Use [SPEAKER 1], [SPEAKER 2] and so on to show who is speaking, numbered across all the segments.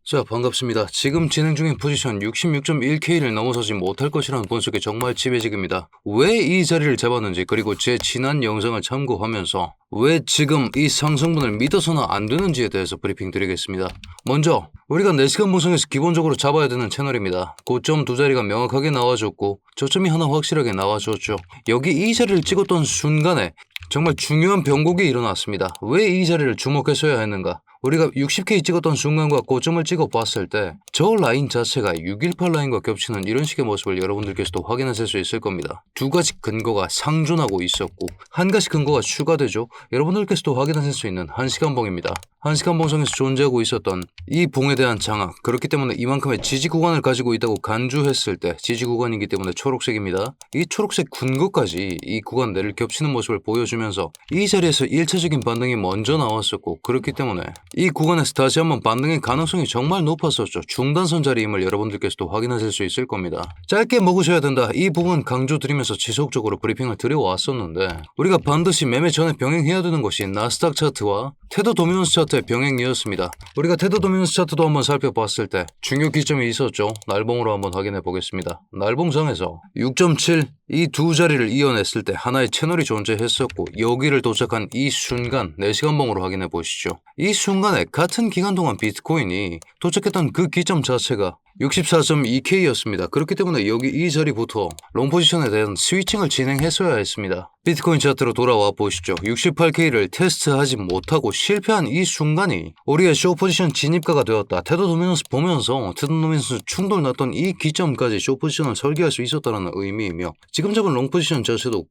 [SPEAKER 1] 자, 반갑습니다. 지금 진행 중인 포지션 66.1K를 넘어서지 못할 것이라는 분석이 정말 지배적입니다. 왜 이 자리를 잡았는지, 그리고 제 지난 영상을 참고하면서 왜 지금 이 상승분을 믿어서는 안 되는지에 대해서 브리핑 드리겠습니다. 먼저 우리가 4시간 분석에서 기본적으로 잡아야 되는 채널입니다. 고점 두 자리가 명확하게 나와줬고 저점이 하나 확실하게 나와줬죠. 여기 이 자리를 찍었던 순간에 정말 중요한 변곡이 일어났습니다. 왜 이 자리를 주목했어야 했는가? 우리가 60K 찍었던 순간과 고점을 찍어봤을 때 저 라인 자체가 618 라인과 겹치는 이런 식의 모습을 여러분들께서도 확인하실 수 있을 겁니다. 두 가지 근거가 상존하고 있었고 한 가지 근거가 추가되죠. 여러분들께서도 확인하실 수 있는 1시간 봉입니다. 1시간 봉성에서 존재하고 있었던 이 봉에 대한 장악, 그렇기 때문에 이만큼의 지지 구간을 가지고 있다고 간주했을 때 지지 구간이기 때문에 초록색입니다. 이 초록색 근거까지 이 구간 내를 겹치는 모습을 보여주면서 이 자리에서 1차적인 반등이 먼저 나왔었고, 그렇기 때문에 이 구간에서 다시 한번 반등의 가능성이 정말 높았었죠. 중단선 자리임을 여러분들께서도 확인하실 수 있을 겁니다. 짧게 먹으셔야 된다, 이 부분 강조드리면서 지속적으로 브리핑을 드려왔었는데, 우리가 반드시 매매 전에 병행해야 되는 것이 나스닥 차트와 테더 도미넌스 차트의 병행이었습니다. 우리가 테더 도미넌스 차트도 한번 살펴봤을 때 중요 기점이 있었죠. 날봉으로 한번 확인해 보겠습니다. 날봉상에서 6.7 이 두 자리를 이어냈을 때 하나의 채널이 존재했었고, 여기를 도착한 이 순간 4시간 봉으로 확인해 보시죠. 이 순간에 같은 기간 동안 비트코인이 도착했던 그 기점 자체가 64.2K였습니다. 그렇기 때문에 여기 이 자리부터 롱 포지션에 대한 스위칭을 진행했어야 했습니다. 비트코인 차트로 돌아와 보시죠. 68K를 테스트하지 못하고 실패한 이 순간이 우리의 쇼 포지션 진입가가 되었다. 테더 도미넌스 보면서 테더 도미넌스 충돌 났던 이 기점까지 쇼 포지션을 설계할 수 있었다는 의미이며, 지금 잡은 롱 포지션 자체도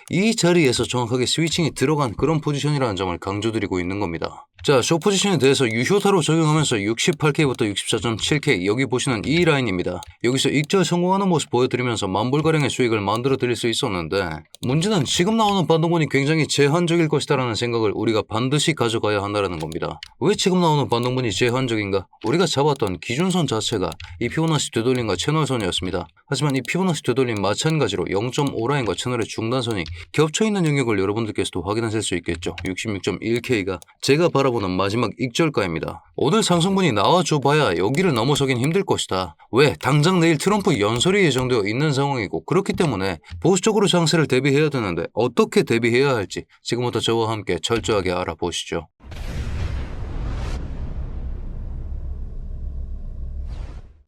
[SPEAKER 1] 이 자리에서 정확하게 스위칭이 들어간 그런 포지션이라는 점을 강조드리고 있는 겁니다. 자, 쇼 포지션에 대해서 유효타로 적용하면서 68K부터 64.7K 여기 보시는 이 라인입니다. 여기서 익절 성공하는 모습 보여드리면서 만불가량의 수익을 만들어 드릴 수 있었는데, 문제는 지금 나오는 반동분이 굉장히 제한적일 것이다라는 생각을 우리가 반드시 가져가야 한다는 겁니다. 왜 지금 나오는 반동분이 제한적인가? 우리가 잡았던 기준선 자체가 이 피보나치 되돌림과 채널선이었습니다. 하지만 이 피보나치 되돌림 마찬가지로 0.5 라인과 채널의 중단선이 겹쳐있는 영역을 여러분들께서도 확인하실 수 있겠죠. 66.1K가 제가 바라보는 마지막 익절가입니다. 오늘 상승분이 나와줘봐야 여기를 넘어서긴 힘들 것이다. 왜? 당장 내일 트럼프 연설이 예정되어 있는 상황이고, 그렇기 때문에 보수적으로 장세를 대비해야 되는데 어떻게 대비해야 할지 지금부터 저와 함께 철저하게 알아보시죠.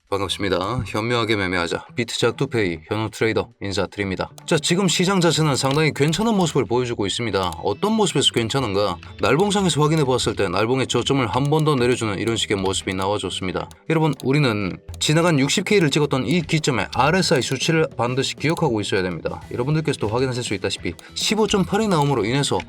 [SPEAKER 1] 반갑습니다. 현명하게 매매하자 비트작두페이 현우 트레이더 인사드립니다. 자, 지금 시장 자체는 상당히 괜찮은 모습을 보여주고 있습니다. 어떤 모습에서 괜찮은가? 날봉상에서 확인해 봤을 때 날봉의 저점을 한 번 더 내려주는 이런 식의 모습이 나와줬습니다. 여러분, 우리는 지나간 60K를 찍었던 이 기점에 RSI 수치를 반드시 기억하고 있어야 됩니다. 여러분들께서도 확인하실 수 있다시피 15.8이 나옴으로 인해서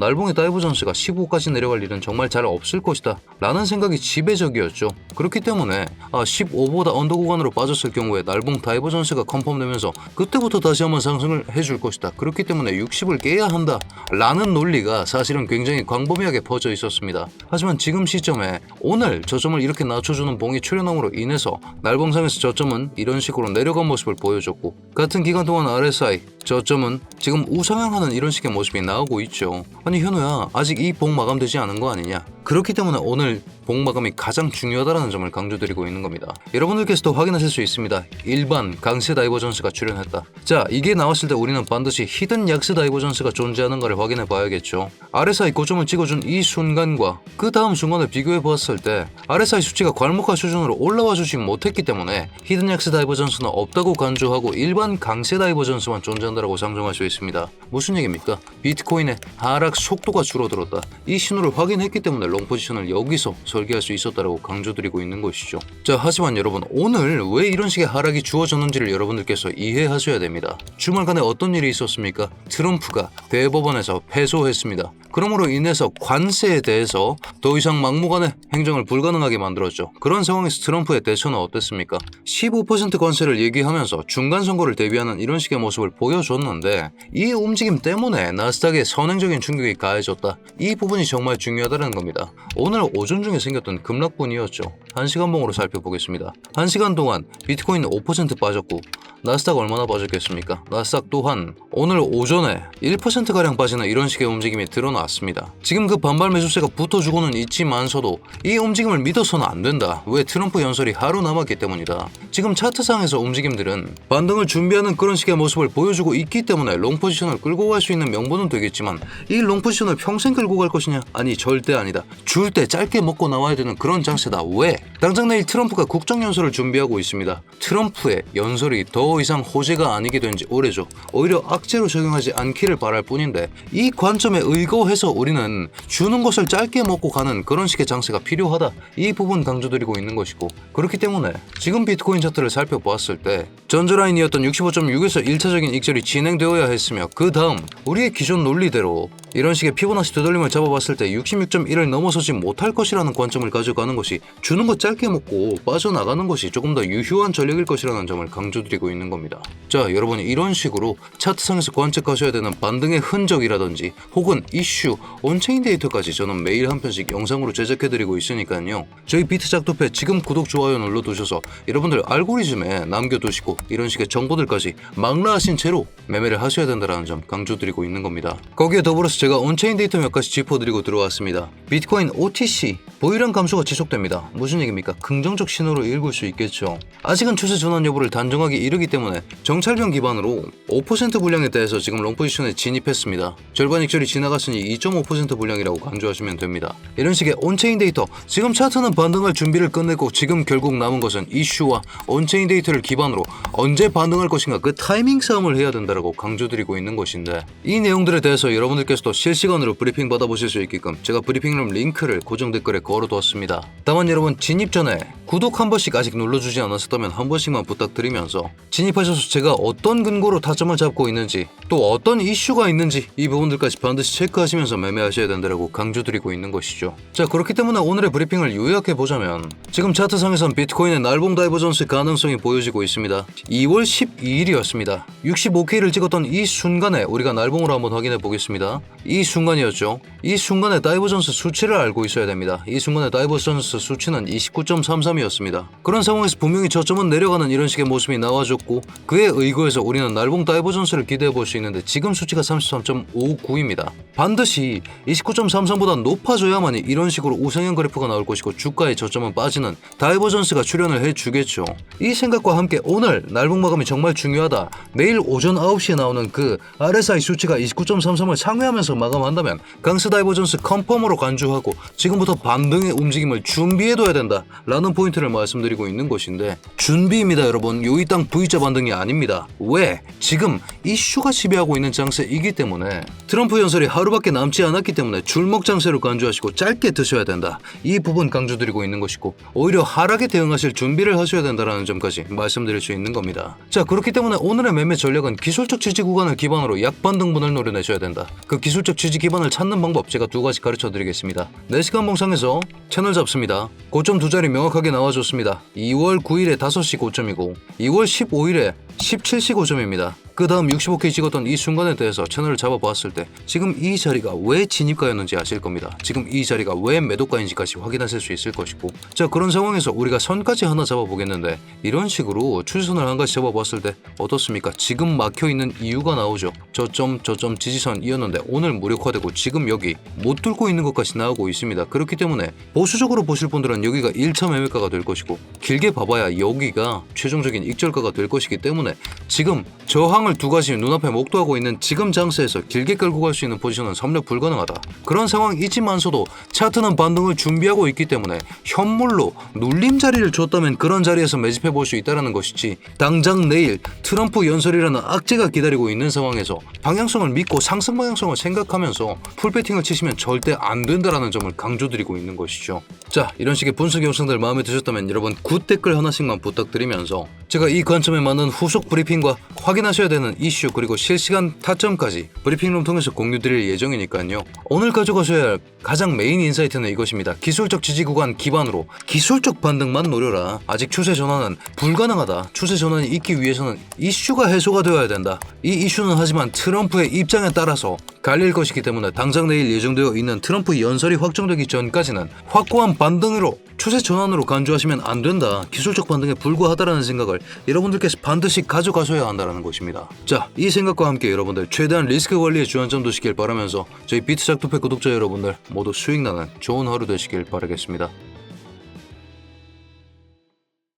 [SPEAKER 1] 날봉의 다이버전스가 15까지 내려갈 일은 정말 잘 없을 것이다 라는 생각이 지배적이었죠. 그렇기 때문에 15보다 언더 구간으로 빠졌을 경우에 날봉 다이버전스가 컨펌되면서 그때부터 다시 한번 상승을 해줄 것이다. 그렇기 때문에 60을 깨야 한다 라는 논리가 사실은 굉장히 광범위하게 퍼져 있었습니다. 하지만 지금 시점에 오늘 저점을 이렇게 낮춰주는 봉이 출현함으로 인해서 날봉상에서 저점은 이런 식으로 내려간 모습을 보여줬고, 같은 기간 동안 RSI 저점은 지금 우상향하는 이런 식의 모습이 나오고 있죠. 아니 현우야, 아직 이 봉 마감되지 않은 거 아니냐? 그렇기 때문에 오늘 봉 마감이 가장 중요하다는 점을 강조드리고 있는 겁니다. 여러분들께서도 확인하실 수 있습니다. 일반 강세 다이버전스가 출현했다. 자, 이게 나왔을 때 우리는 반드시 히든 약세 다이버전스가 존재하는가를 확인해 봐야겠죠. RSI 고점을 찍어준 이 순간과 그 다음 순간을 비교해 보았을 때 RSI 수치가 괄목화 수준으로 올라와 주지 못했기 때문에 히든 약세 다이버전스는 없다고 간주하고 일반 강세 다이버전스만 존재한다고 상정할 수 있습니다. 무슨 얘기입니까? 비트코인의 하락 속도가 줄어들었다. 이 신호를 확인했기 때문에 롱 포지션을 여기서 설계할 수 있었다고 강조드리고 있는 것이죠. 자, 하지만 여러분, 오늘 왜 이런 식의 하락이 주어졌는지를 여러분들께서 이해하셔야 됩니다. 주말간에 어떤 일이 있었습니까? 트럼프가 대법원에서 패소했습니다. 그러므로 인해서 관세에 대해서 더 이상 막무가내 행정을 불가능하게 만들었죠. 그런 상황에서 트럼프의 대처는 어땠습니까? 15% 관세를 얘기하면서 중간 선거를 대비하는 이런 식의 모습을 보여줬는데, 이 움직임 때문에 나스닥에 선행적인 충격이 가해졌다. 이 부분이 정말 중요하다는 겁니다. 오늘 오전 중에 생겼던 급락분이었죠. 1시간 봉으로 살펴보겠습니다. 1시간 동안 비트코인은 5% 빠졌고 나스닥 얼마나 빠졌겠습니까? 나스닥 또한 오늘 오전에 1%가량 빠지는 이런 식의 움직임이 드러났습니다. 지금 그 반발 매수세가 붙어주고는 있지만서도 이 움직임을 믿어서는 안 된다. 왜? 트럼프 연설이 하루 남았기 때문이다. 지금 차트상에서 움직임들은 반등을 준비하는 그런 식의 모습을 보여주고 있기 때문에 롱 포지션을 끌고 갈 수 있는 명분은 되겠지만 이 롱 포지션을 평생 끌고 갈 것이냐? 아니 절대 아니다. 줄 때 짧게 먹고 나와야 되는 그런 장세다. 왜? 당장 내일 트럼프가 국정연설을 준비하고 있습니다. 트럼프의 연설이 더 이상 호재가 아니게 된 지 오래죠. 오히려 악재로 적용하지 않기를 바랄 뿐인데 이 관점에 의거해서 우리는 주는 것을 짧게 먹고 가는 그런 식의 장세가 필요하다. 이 부분 강조드리고 있는 것이고, 그렇기 때문에 지금 비트코인 차트를 살펴보았을 때 전저라인이었던 65.6에서 1차적인 익절이 진행되어야 했으며 그 다음 우리의 기존 논리대로 이런 식의 피보나치 되돌림을 잡아봤을 때 66.1을 넘어서지 못할 것이라는 관점을 가져가는 것이 주는 것 짧게 먹고 빠져나가는 것이 조금 더 유효한 전략일 것이라는 점을 강조드리고 있는 겁니다. 자, 여러분이 이런 식으로 차트상에서 관측하셔야 되는 반등의 흔적이라든지 혹은 이슈, 온체인 데이터까지 저는 매일 한 편씩 영상으로 제작해드리고 있으니까요. 저희 비트작도패 지금 구독, 좋아요 눌러두셔서 여러분들 알고리즘에 남겨두시고 이런 식의 정보들까지 망라하신 채로 매매를 하셔야 된다는 점 강조드리고 있는 겁니다. 거기에 더불어서 제가 온체인 데이터 몇 가지 짚어드리고 들어왔습니다. 비트코인 OTC 보유량 감소가 지속됩니다. 무슨 얘기입니까? 긍정적 신호로 읽을 수 있겠죠. 아직은 추세 전환 여부를 단정하게 이르기 때문에 정찰병 기반으로 5% 분량에 대해서 지금 롱포지션에 진입했습니다. 절반 익절이 지나갔으니 2.5% 분량이라고 간주하시면 됩니다. 이런 식의 온체인 데이터, 지금 차트는 반등할 준비를 끝내고 지금 결국 남은 것은 이슈와 온체인 데이터를 기반으로 언제 반등할 것인가 그 타이밍 싸움을 해야 된다고 강조드리고 있는 것인데, 이 내용들에 대해서 여러분들께서도 실시간으로 브리핑 받아보실 수 있게끔 제가 브리핑룸 링크를 고정 댓글에 걸어두었습니다. 다만 여러분 진입 전에 구독 한 번씩 아직 눌러주지 않았었다면 한 번씩만 부탁드리면서 진입하셔서 제가 어떤 근거로 타점을 잡고 있는지 또 어떤 이슈가 있는지 이 부분들까지 반드시 체크하시면서 매매하셔야 된다고 강조드리고 있는 것이죠. 자, 그렇기 때문에 오늘의 브리핑을 요약해보자면 지금 차트상에선 비트코인의 날봉 다이버전스 가능성이 보여지고 있습니다. 2월 12일이었습니다. 65K를 찍었던 이 순간에 우리가 날봉으로 한번 확인해 보겠습니다. 이 순간이었죠. 이 순간의 다이버전스 수치를 알고 있어야 됩니다. 이 순간의 다이버전스 수치는 29.33이었습니다. 그런 상황에서 분명히 저점은 내려가는 이런 식의 모습이 나와줬고 그에 의거해서 우리는 날봉 다이버전스를 기대해 볼 수 있는데 지금 수치가 33.59입니다. 반드시 29.33보다 높아져야만이 이런 식으로 우상향 그래프가 나올 것이고 주가의 저점은 빠지는 다이버전스가 출현을 해주겠죠. 이 생각과 함께 오늘 날봉 마감이 정말 중요하다. 내일 오전 9시에 나오는 그 RSI 수치가 29.33을 상회하면서 마감한다면 강세 다이버전스 컨펌으로 간주하고 지금부터 반등의 움직임을 준비해둬야 된다 라는 포인트를 말씀드리고 있는 것인데, 준비입니다 여러분. 요이 땅 V자 반등이 아닙니다. 왜? 지금 이슈가 지배하고 있는 장세이기 때문에 트럼프 연설이 하루밖에 남지 않았기 때문에 줄먹 장세로 간주하시고 짧게 드셔야 된다. 이 부분 강조드리고 있는 것이고 오히려 하락에 대응하실 준비를 하셔야 된다는 점까지 말씀드릴 수 있는 겁니다. 자, 그렇기 때문에 오늘의 매매 전략은 기술적 지지 구간을 기반으로 약반등분을 노려내셔야 된다. 그 기술적 지지 기반을 찾는 방법 제가 두 가지 가르쳐 드리겠습니다. 4시간 봉상에서 채널 잡습니다. 고점 두 자리 명확하게 나와줬습니다. 2월 9일에 5시 고점이고 2월 15일에 17시 고점입니다. 그 다음 65K 찍었던 이 순간에 대해서 채널을 잡아보았을 때 지금 이 자리가 왜 진입가였는지 아실 겁니다. 지금 이 자리가 왜 매도가인지까지 확인하실 수 있을 것이고, 자, 그런 상황에서 우리가 선까지 하나 잡아보겠는데 이런 식으로 추세선을 한 가지 잡아보았을 때 어떻습니까? 지금 막혀있는 이유가 나오죠. 저점 지지선이었는데 오늘 무력화되고 지금 여기 못 뚫고 있는 것까지 나오고 있습니다. 그렇기 때문에 보수적으로 보실 분들은 여기가 1차 매매가가 될 것이고 길게 봐봐야 여기가 최종적인 익절가가 될 것이기 때문에 지금 저항을 두 가지 눈앞에 목도하고 있는 지금 장세에서 길게 끌고 갈 수 있는 포지션은 섬력 불가능하다. 그런 상황이지만서도 차트는 반등을 준비하고 있기 때문에 현물로 눌림 자리를 줬다면 그런 자리에서 매집해 볼 수 있다는 것이지, 당장 내일 트럼프 연설이라는 악재가 기다리고 있는 상황에서 방향성을 믿고 상승 방향성을 생각하면서 풀배팅을 치시면 절대 안 된다는 점을 강조드리고 있는 것이죠. 자, 이런 식의 분석 영상들 마음에 드셨다면 여러분 굿 댓글 하나씩만 부탁드리면서 제가 이 관점에 맞는 후속 브리핑과 확인하셔야 되는 이슈 그리고 실시간 타점까지 브리핑룸 통해서 공유드릴 예정이니까요. 오늘 가져가셔야 할 가장 메인 인사이트는 이것입니다. 기술적 지지 구간 기반으로 기술적 반등만 노려라. 아직 추세 전환은 불가능하다. 추세 전환이 있기 위해서는 이슈가 해소가 되어야 된다. 이 이슈는 하지만 트럼프의 입장에 따라서 갈릴 것이기 때문에 당장 내일 예정되어 있는 트럼프 연설이 확정되기 전까지는 확고한 반등으로 추세 전환으로 간주하시면 안 된다. 기술적 반등에 불과하다라는 생각을 여러분들께서 반드시 가져가셔야 한다는 것입니다. 자, 이 생각과 함께 여러분들 최대한 리스크 관리에 주안점 두시길 바라면서 저희 비트작두패 구독자 여러분들 모두 수익 나는 좋은 하루 되시길 바라겠습니다.